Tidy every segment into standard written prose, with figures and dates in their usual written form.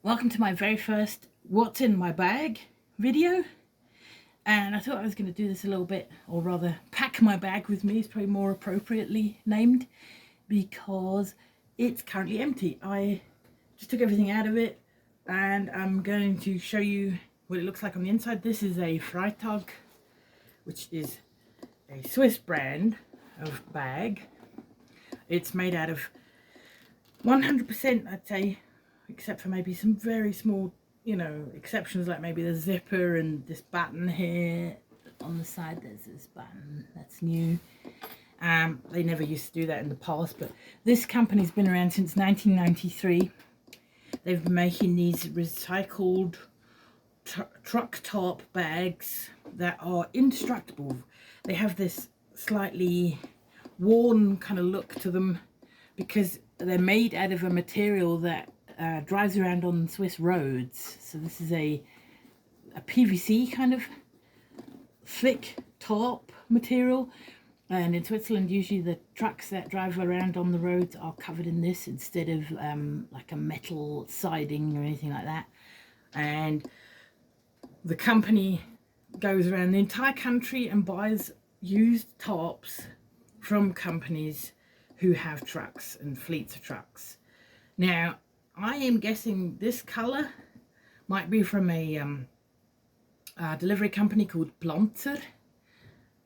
Welcome to my very first what's in my bag video, and I thought I was going to do this a little bit, or rather pack my bag with me is probably more appropriately named, because it's currently empty. I just took everything out of it and I'm going to show you what it looks like on the inside. This is a Freitag, which is a Swiss brand of bag. It's made out of 100%, I'd say, except for maybe some very small, exceptions, like maybe the zipper and this button here on the side. There's this button that's new. They never used to do that in the past, but this company's been around since 1993. They've been making these recycled truck top bags that are indestructible. They have this slightly worn kind of look to them because they're made out of a material that drives around on Swiss roads. So this is a PVC kind of thick top material, and in Switzerland usually the trucks that drive around on the roads are covered in this instead of like a metal siding or anything like that. And the company goes around the entire country and buys used tops from companies who have trucks and fleets of trucks. Now, I am guessing this colour might be from a delivery company called Planter.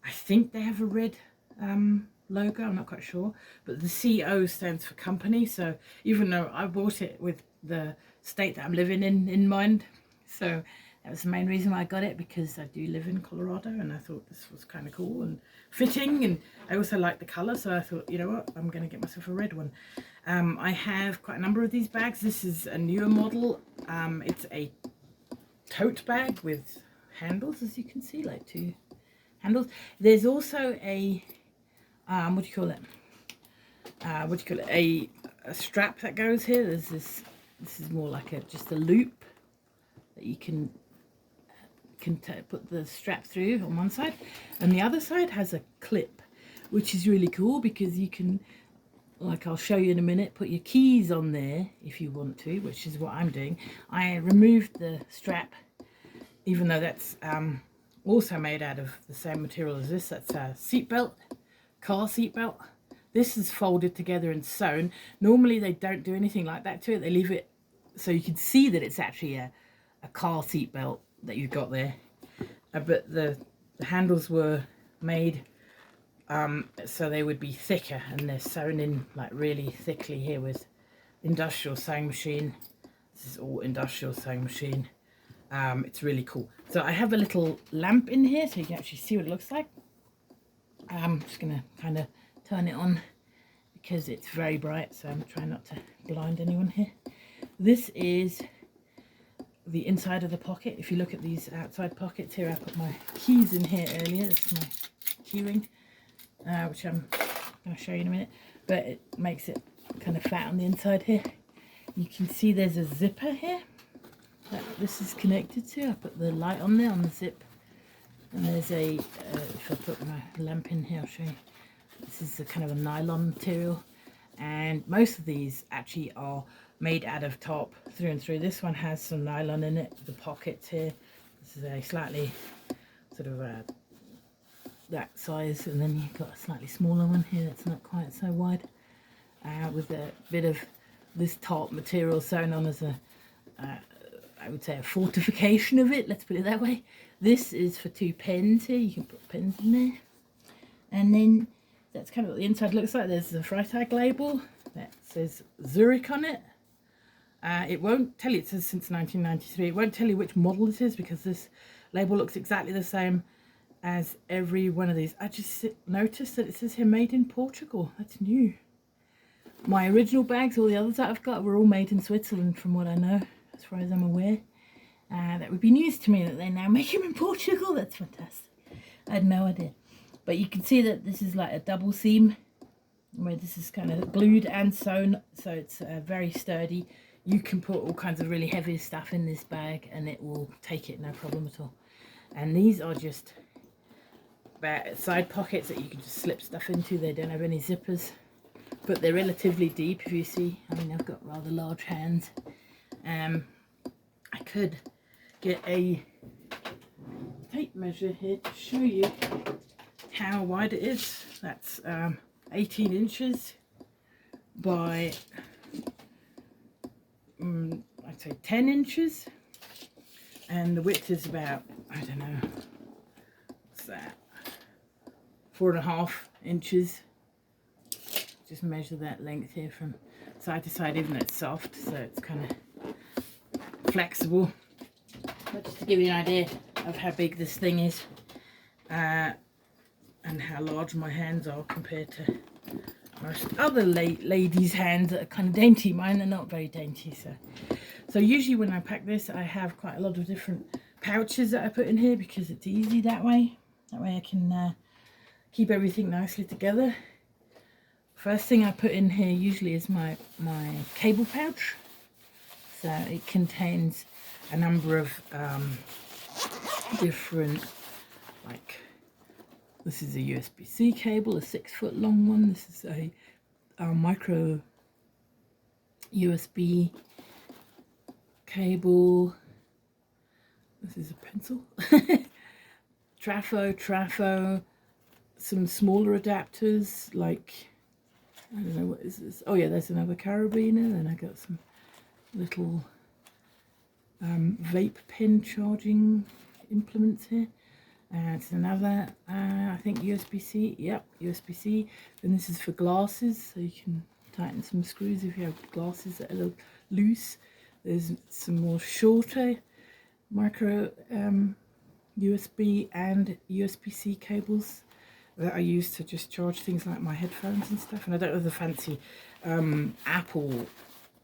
I think they have a red logo, I'm not quite sure, but the CO stands for company. So even though I bought it with the state that I'm living in mind, so that was the main reason why I got it, because I do live in Colorado and I thought this was kind of cool and fitting, and I also like the colour, so I thought, you know what, I'm going to get myself a red one. I have quite a number of these bags. This is a newer model. It's a tote bag with handles, as you can see, like two handles. There's also a what do you call it, a strap that goes here. There's this is more like just a loop that you can put the strap through on one side, and the other side has a clip, which is really cool because you can, like I'll show you in a minute, put your keys on there if you want to, which is what I'm doing. I removed the strap, even though that's also made out of the same material as this. That's a seatbelt, car seatbelt. This is folded together and sewn. Normally they don't do anything like that to it. They leave it so you can see that it's actually a car seatbelt that you've got there. But the handles were made so they would be thicker, and they're sewn in like really thickly here with industrial sewing machine. This is all industrial sewing machine. It's really cool. So I have a little lamp in here so you can actually see what it looks like. I'm just gonna kind of turn it on because it's very bright, so I'm trying not to blind anyone here. This is the inside of the pocket. If you look at these outside pockets here, I put my keys in here earlier. This is my key ring, which I'm going to show you in a minute, but it makes it kind of fat on the inside here. You can see there's a zipper here that this is connected to. I put the light on there on the zip, and there's a if I put my lamp in here, I'll show you. This is a kind of a nylon material, and most of these actually are made out of top through and through. This one has some nylon in it. The pockets here, this is a slightly sort of that size, and then you've got a slightly smaller one here that's not quite so wide, with a bit of this top material sewn on as a I would say a fortification of it, let's put it that way. This is for two pens here. You can put pens in there, and then that's kind of what the inside looks like. There's the Freitag label that says Zurich on it. It won't tell you, it says since 1993. It won't tell you which model it is because this label looks exactly the same as every one of these. I just noticed that it says here made in Portugal. That's new. My original bags, all the others that I've got, were all made in Switzerland from what I know, as far as I'm aware. That would be news to me that they now make them in Portugal. That's fantastic. I had no idea. But you can see that this is like a double seam, where this is kind of glued and sewn, so it's very sturdy. You can put all kinds of really heavy stuff in this bag and it will take it, no problem at all. And these are just side pockets that you can just slip stuff into. They don't have any zippers, but they're relatively deep, if you see. I mean, I've got rather large hands. could get a tape measure here to show you how wide it is. That's 18 inches by I'd say 10 inches, and the width is about, I don't know, what's that, 4.5 inches. Just measure that length here from side to side, even though it's soft, so it's kind of flexible. But just to give you an idea of how big this thing is, and how large my hands are compared to most other ladies' hands that are kind of dainty. Mine are not very dainty, so usually when I pack this, I have quite a lot of different pouches that I put in here because it's easy that way. That way I can keep everything nicely together. First thing I put in here usually is my cable pouch. So it contains a number of different, like, this is a USB-C cable, a 6-foot long one. This is a micro USB cable. This is a pencil. Trafo, some smaller adapters, like, I don't know, what is this? Oh yeah, there's another carabiner. Then I got some little vape pen charging implements here. It's another, I think USB-C. Yep, USB-C. And this is for glasses, so you can tighten some screws if you have glasses that are a little loose. There's some more shorter micro USB and USB-C cables that I use to just charge things like my headphones and stuff. And I don't have the fancy Apple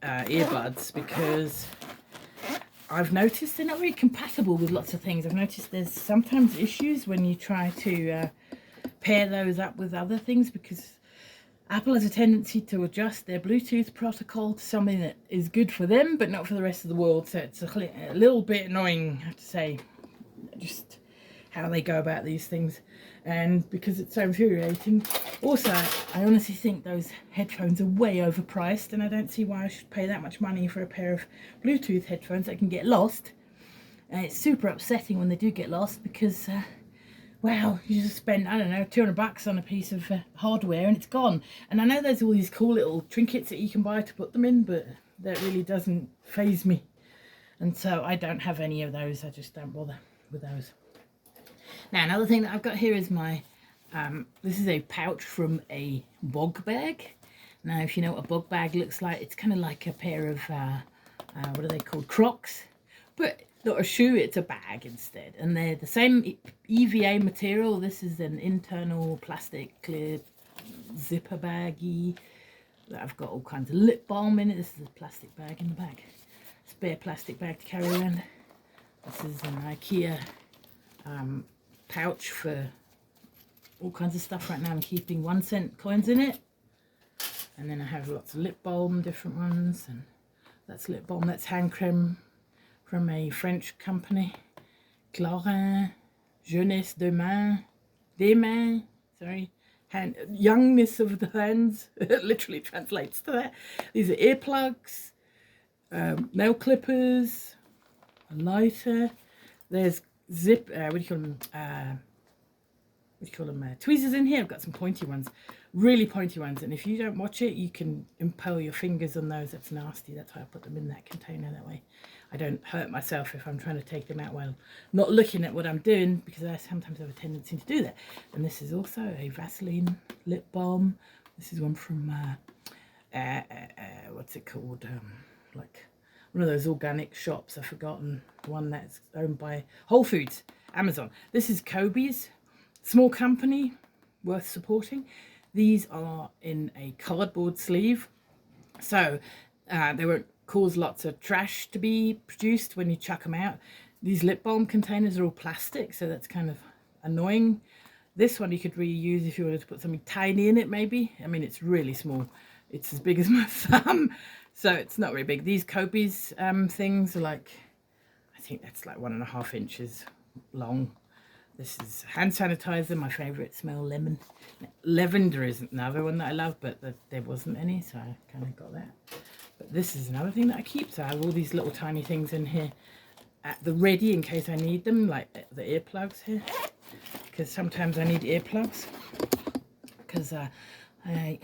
earbuds, because I've noticed they're not really compatible with lots of things. I've noticed there's sometimes issues when you try to pair those up with other things, because Apple has a tendency to adjust their Bluetooth protocol to something that is good for them but not for the rest of the world. So it's a little bit annoying, I have to say, just how they go about these things, and because it's so infuriating. Also, I honestly think those headphones are way overpriced, and I don't see why I should pay that much money for a pair of Bluetooth headphones that can get lost. And it's super upsetting when they do get lost, because wow, you just spend, I don't know, $200 on a piece of hardware and it's gone. And I know there's all these cool little trinkets that you can buy to put them in, but that really doesn't faze me, and so I don't have any of those. I just don't bother with those. Now, another thing that I've got here is my, this is a pouch from a bog bag. Now, if you know what a bog bag looks like, it's kind of like a pair of, what are they called, Crocs? But not a shoe, it's a bag instead. And they're the same EVA material. This is an internal plastic clear zipper baggie that I've got all kinds of lip balm in it. This is a plastic bag in the back. Spare plastic bag to carry around. This is an IKEA pouch for all kinds of stuff. Right now I'm keeping 1-cent coins in it, and then I have lots of lip balm, different ones, and that's lip balm. That's hand cream from a French company, Clarins Jeunesse des mains, sorry, youngness of the hands. It literally translates to that. These are earplugs, nail clippers, a lighter. There's tweezers in here. I've got some pointy ones, really pointy ones, and if you don't watch it, you can impale your fingers on those. That's nasty. That's why I put them in that container. That way I don't hurt myself if I'm trying to take them out while not looking at what I'm doing, because I sometimes have a tendency to do that. And this is also a Vaseline lip balm. This is one from what's it called, like one of those organic shops. I've forgotten, one that's owned by Whole Foods, Amazon. This is Kobe's, small company, worth supporting. These are in a cardboard sleeve, so they won't cause lots of trash to be produced when you chuck them out. These lip balm containers are all plastic, so that's kind of annoying. This one you could reuse if you wanted to put something tiny in it, maybe. I mean, it's really small. It's as big as my thumb, so it's not very big. These Kobe's things are like, I think that's like 1.5 inches long. This is hand sanitizer, my favourite smell, lemon. Lavender is another one that I love, but there wasn't any, so I kind of got that. But this is another thing that I keep, so I have all these little tiny things in here. at the ready in case I need them, like the earplugs here, because sometimes I need earplugs because I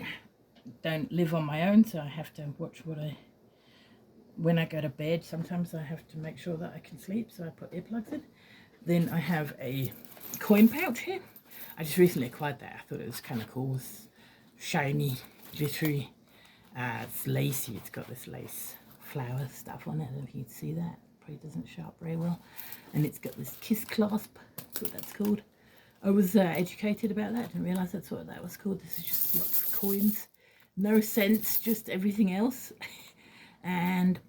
don't live on my own, so I have to watch when I go to bed. Sometimes I have to make sure that I can sleep, so I put earplugs in. Then I have a coin pouch here. I just recently acquired that. I thought it was kind of cool. It's shiny, glittery. It's lacy. It's got this lace flower stuff on it. I don't know if you can see that. Probably doesn't show up very well. And it's got this kiss clasp. That's what that's called. I was educated about that. I didn't realise that's what that was called. This is just lots of coins. No cents, just everything else. and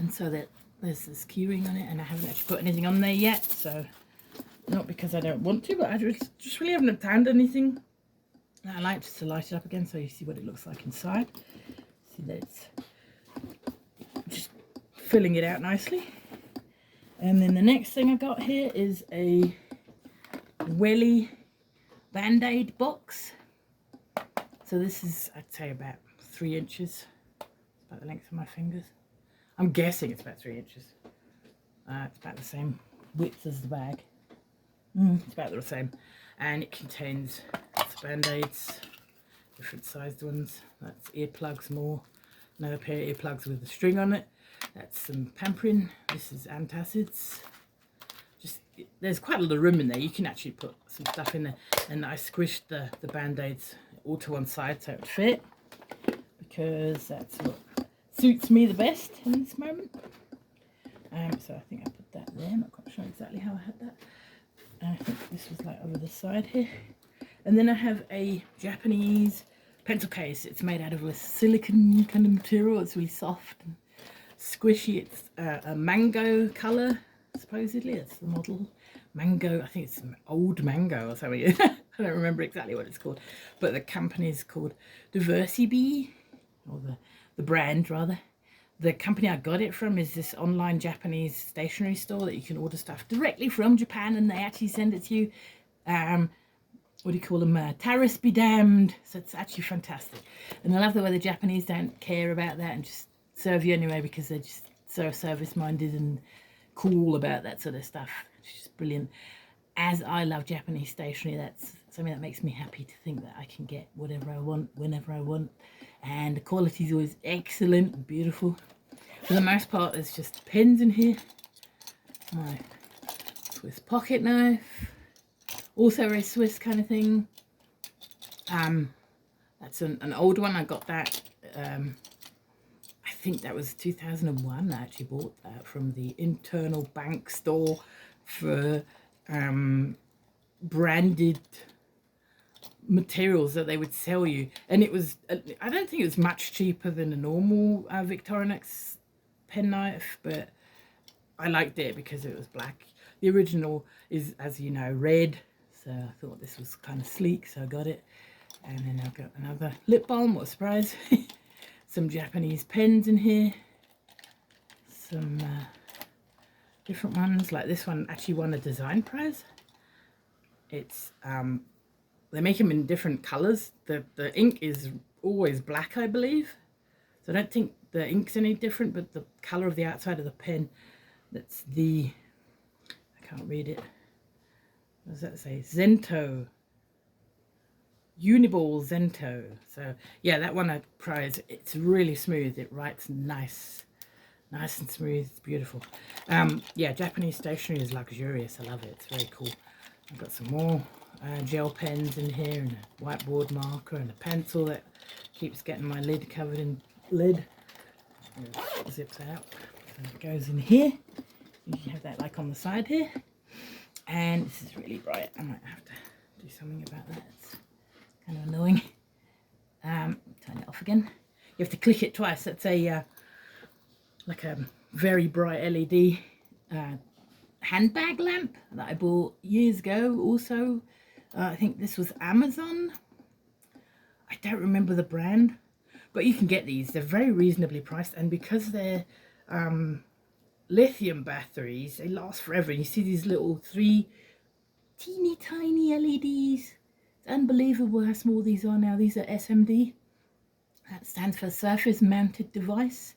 so there's this keyring on it, and I haven't actually put anything on there yet. So not because I don't want to, but I just really haven't found anything that I like, just to light it up again so you see what it looks like inside. See that it's just filling it out nicely. And then the next thing I got here is a welly band-aid box. So this is, I'd say, about 3 inches. It's about the length of my fingers. I'm guessing it's about 3 inches. It's about the same width as the bag. It's about the same. And it contains band-aids, different sized ones. That's earplugs more. Another pair of earplugs with a string on it. That's some pampering. This is antacids. There's quite a lot of room in there. You can actually put some stuff in there. And I squished the band-aids all to one side so it would fit, because that's what suits me the best in this moment. So I think I put that there. I'm not quite sure exactly how I had that. I think this was like over the side here. And then I have a Japanese pencil case. It's made out of a silicone kind of material. It's really soft and squishy. It's a mango colour, supposedly. That's the model. Mango, I think it's some old mango or something. I don't remember exactly what it's called. But the company is called Diversibee, or the brand rather. The company I got it from is this online Japanese stationery store that you can order stuff directly from Japan, and they actually send it to you. What do you call them? Tariffs be damned. So it's actually fantastic. And I love the way the Japanese don't care about that and just serve you anyway, because they're just so service-minded and cool about that sort of stuff. It's just brilliant. As I love Japanese stationery, that's something that makes me happy to think that I can get whatever I want, whenever I want. And the quality is always excellent and beautiful. For the most part, there's just pens in here. My Swiss pocket knife. Also a Swiss kind of thing. That's an old one. I got that, I think that was 2001. I actually bought that from the internal bank store for branded materials that they would sell you. And it was, I don't think it was much cheaper than a normal Victorinox pen knife, but I liked it because it was black. The original is, as you know, red. So I thought this was kind of sleek, so I got it. And then I've got another lip balm, what a surprise. Some Japanese pens in here. Some different ones, like this one actually won a design prize. It's, they make them in different colours. The ink is always black, I believe. So I don't think the ink's any different, but the colour of the outside of the pen, that's the, I can't read it. What does that say? Zento. Uniball Zento. So yeah, that won a prize. It's really smooth. It writes nice and smooth. It's beautiful. Yeah, Japanese stationery is luxurious. I love it. It's very cool. I've got some more gel pens in here, and a whiteboard marker, and a pencil that keeps getting my lid covered in lead. It zips out. So it goes in here. You can have that like on the side here. And this is really bright. I might have to do something about that. It's kind of annoying. Turn it off again. You have to click it twice. That's a like a very bright LED handbag lamp that I bought years ago. Also, I think this was Amazon. I don't remember the brand, but you can get these. They're very reasonably priced, and because they're lithium batteries, they last forever. You see these little 3 teeny tiny LEDs. It's unbelievable how small these are now. These are SMD. That stands for surface mounted device.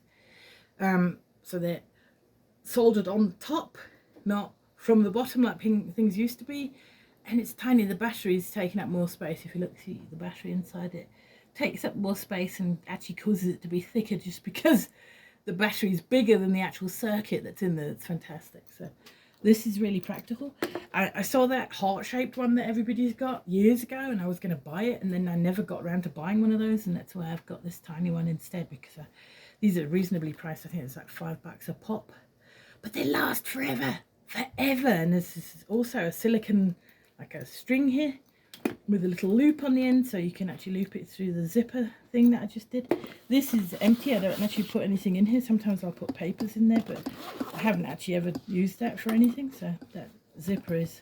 So they're soldered on top, not from the bottom like things used to be. And it's tiny. The battery's taking up more space. If you look, see the battery inside it takes up more space and actually causes it to be thicker just because the battery is bigger than the actual circuit that's in there. It's fantastic. So this is really practical. I saw that heart-shaped one that everybody's got years ago, and I was going to buy it, and then I never got around to buying one of those, and that's why I've got this tiny one instead, because these are reasonably priced. I think it's like $5 a pop, but they last forever. And there's also a silicone, like a string here with a little loop on the end, so you can actually loop it through the zipper thing that I just did. This is empty. I don't actually put anything in here. Sometimes I'll put papers in there, but I haven't actually ever used that for anything, so that zipper is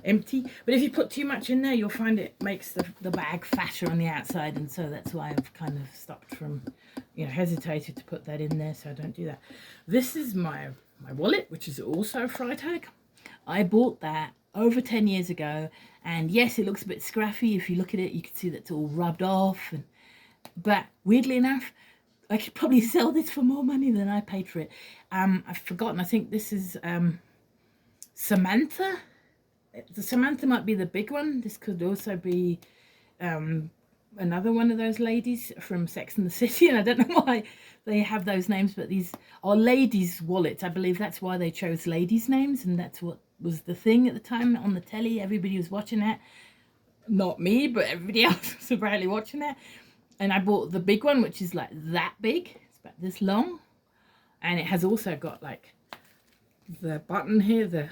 empty. But if you put too much in there, you'll find it makes the bag fatter on the outside, and so that's why I've kind of stopped from, hesitated to put that in there, so I don't do that. This is my wallet, which is also Freitag. I bought that over 10 years ago, and yes, it looks a bit scruffy. If you look at it, you can see that's all rubbed off, but weirdly enough, I could probably sell this for more money than I paid for it. I've forgotten. I think this is Samantha. The Samantha might be the big one. This could also be another one of those ladies from Sex and the City, and I don't know why they have those names, but these are ladies' wallets. I believe that's why they chose ladies' names, and that's what was the thing at the time on the telly. Everybody was watching that. Not me, but everybody else was apparently watching that. And I bought the big one, which is like that big. It's about this long. And it has also got like the button here,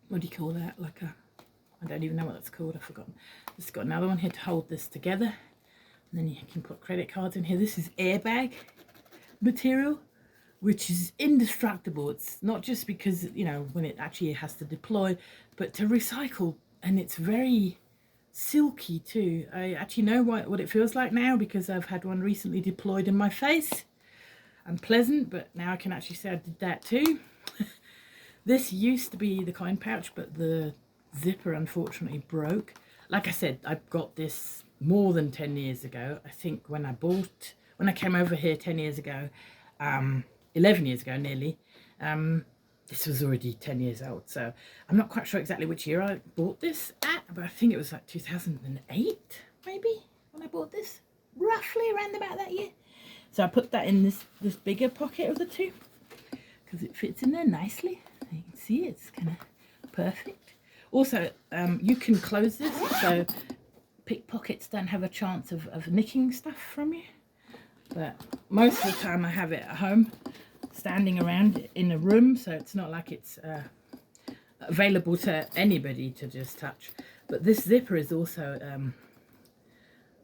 what do you call that? Like I don't even know what that's called. I've forgotten. It's got another one here to hold this together. And then you can put credit cards in here. This is airbag material, which is indestructible. It's not just because, when it actually has to deploy, but to recycle. And it's very silky too. I actually know what it feels like now, because I've had one recently deployed in my face. Unpleasant, but now I can actually say I did that too. This used to be the coin pouch, but the zipper unfortunately broke. Like I said, I got this more than 10 years ago. I think when I came over here 10 years ago, 11 years ago nearly, this was already 10 years old. So I'm not quite sure exactly which year I bought this at, but I think it was like 2008 maybe when I bought this, roughly around about that year. So I put that in this bigger pocket of the two, because it fits in there nicely. You can see it's kind of perfect. Also, you can close this, so pickpockets don't have a chance of nicking stuff from you. But most of the time I have it at home, standing around in a room, so it's not like it's available to anybody to just touch. But this zipper is also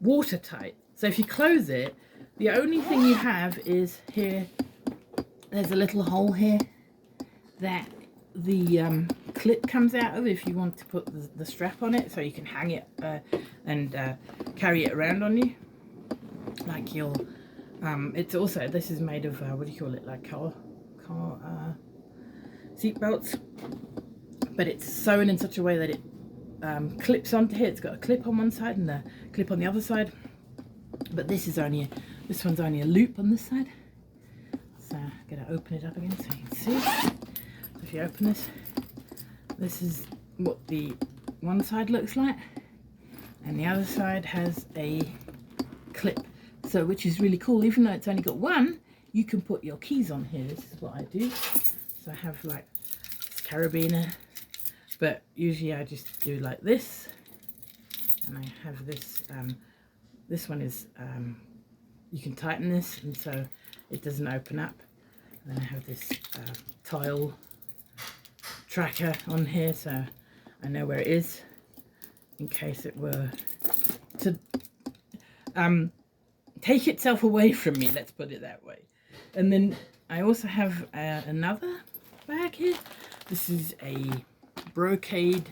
watertight. So if you close it, the only thing you have is here, there's a little hole here that the clip comes out of if you want to put the strap on it, so you can hang it and carry it around on you like your it's also, this is made of what do you call it, like car seat belts, but it's sewn in such a way that it clips onto here. It's got a clip on one side and a clip on the other side, but this one's only a loop on this side. So I'm gonna open it up again so you can see. So if you open this is what the one side looks like, and the other side has a clip, so which is really cool. Even though it's only got one, you can put your keys on here. This is what I do. So I have like this carabiner, but usually I just do like this, and I have this this one is you can tighten this, and so it doesn't open up. And then I have this tile tracker on here, so I know where it is in case it were to take itself away from me, let's put it that way. And then I also have another bag here. This is a brocade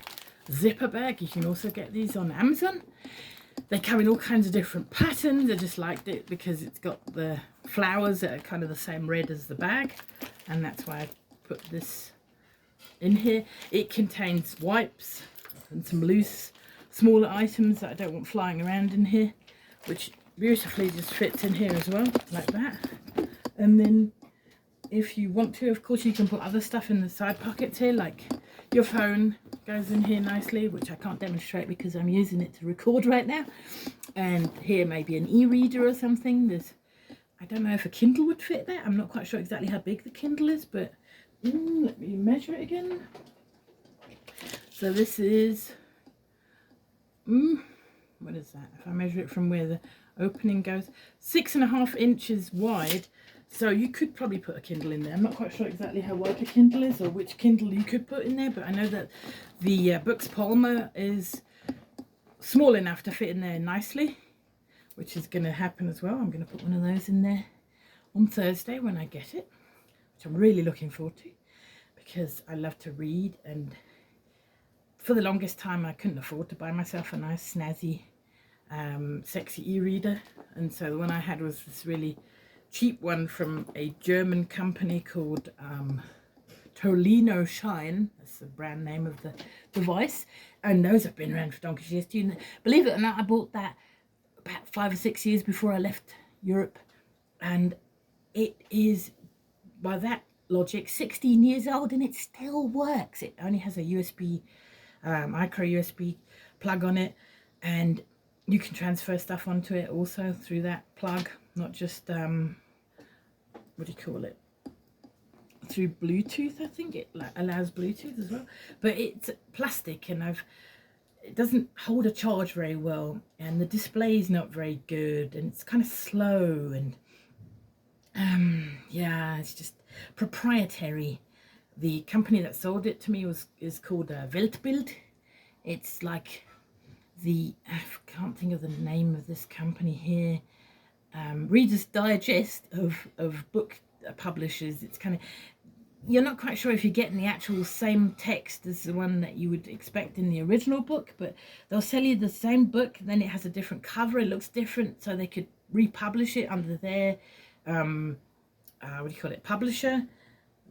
zipper bag. You can also get these on Amazon. They come in all kinds of different patterns. I just liked it because it's got the flowers that are kind of the same red as the bag, and that's why I put this in here. It contains wipes and some loose smaller items that I don't want flying around in here, which beautifully just fits in here as well, like that. And then if you want to, of course, you can put other stuff in the side pockets here, like your phone goes in here nicely, which I can't demonstrate because I'm using it to record right now. And here maybe an e-reader or something. There's, I don't know if a Kindle would fit there. I'm not quite sure exactly how big the Kindle is, but let me measure it again. So this is, what is that? If I measure it from where the opening goes, 6.5 inches wide. So you could probably put a Kindle in there. I'm not quite sure exactly how wide the Kindle is or which Kindle you could put in there, but I know that the Books Palmer is small enough to fit in there nicely, which is going to happen as well. I'm going to put one of those in there on Thursday when I get it, which I'm really looking forward to because I love to read, and for the longest time I couldn't afford to buy myself a nice snazzy sexy e-reader, and so the one I had was this really cheap one from a German company called Tolino Shine. That's the brand name of the device, and those have been around for donkey's years too. Believe it or not, I bought that about 5 or 6 years before I left Europe, and it is, by that logic, 16 years old and it still works. It only has a USB micro USB plug on it, and you can transfer stuff onto it also through that plug, not just what do you call it, through Bluetooth. I think it allows Bluetooth as well, but it's plastic, and it doesn't hold a charge very well, and the display is not very good, and it's kind of slow, and yeah, it's just proprietary. The company that sold it to me is called Weltbild. It's like I can't think of the name of this company here. Reader's Digest of book publishers. It's kind of, you're not quite sure if you're getting the actual same text as the one that you would expect in the original book, but they'll sell you the same book, then it has a different cover, it looks different, so they could republish it under their what do you call it, publisher,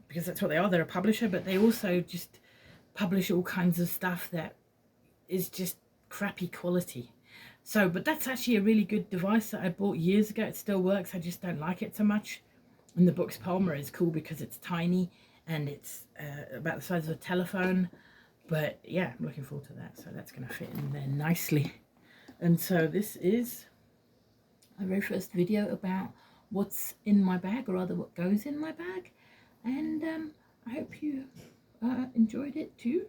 because that's what they are, they're a publisher, but they also just publish all kinds of stuff that is just crappy quality. So, but that's actually a really good device that I bought years ago. It still works, I just don't like it so much. And the Books Palmer is cool because it's tiny and it's about the size of a telephone. But yeah, I'm looking forward to that. So that's going to fit in there nicely. And so this is my very first video about what's in my bag, or rather what goes in my bag. And I hope you enjoyed it too.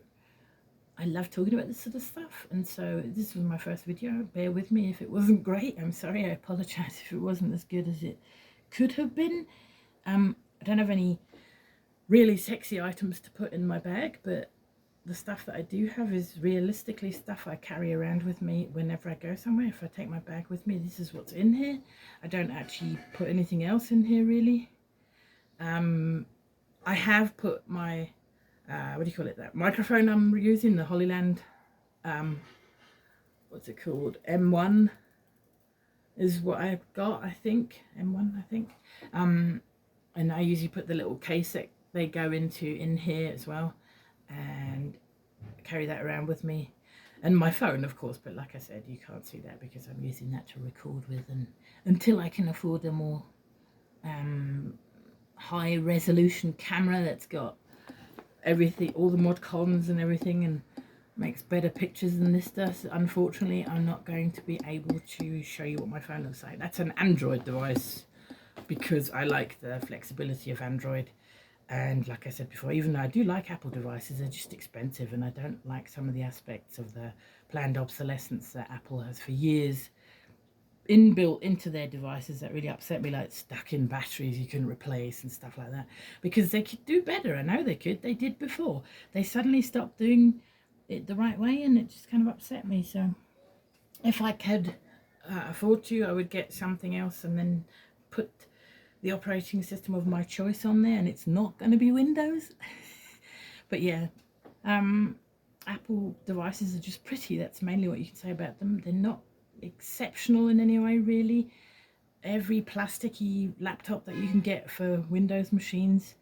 I love talking about this sort of stuff, and so this was my first video. Bear with me if it wasn't great. I'm sorry, I apologize if it wasn't as good as it could have been. I don't have any really sexy items to put in my bag, but the stuff that I do have is realistically stuff I carry around with me whenever I go somewhere. If I take my bag with me, this is what's in here. I don't actually put anything else in here really. I have put my what do you call it, that microphone I'm using, the Hollyland, what's it called, M1 is what I've got, I think, M1 I think, and I usually put the little case that they go into in here as well, and carry that around with me, and my phone of course, but like I said, you can't see that because I'm using that to record with, and until I can afford a more high resolution camera that's got everything, all the mod cons and everything, and makes better pictures than this does, unfortunately I'm not going to be able to show you what my phone looks like. That's an Android device because I like the flexibility of Android, and like I said before, even though I do like Apple devices, they're just expensive, and I don't like some of the aspects of the planned obsolescence that Apple has for years inbuilt into their devices that really upset me, like stuck-in batteries you can replace and stuff like that, because they could do better. I know they could, they did before. They suddenly stopped doing it the right way, and it just kind of upset me. So if I could afford to, I would get something else and then put the operating system of my choice on there, and it's not going to be Windows. But yeah, Apple devices are just pretty. That's mainly what you can say about them. They're not exceptional in any way really. Every plasticky laptop that you can get for Windows machines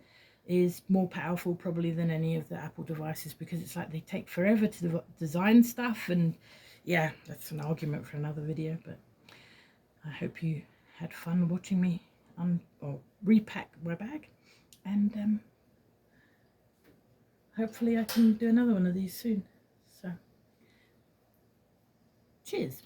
is more powerful probably than any of the Apple devices, because it's like they take forever to design stuff, and yeah, that's an argument for another video. But I hope you had fun watching me or repack my bag, and hopefully I can do another one of these soon. So cheers.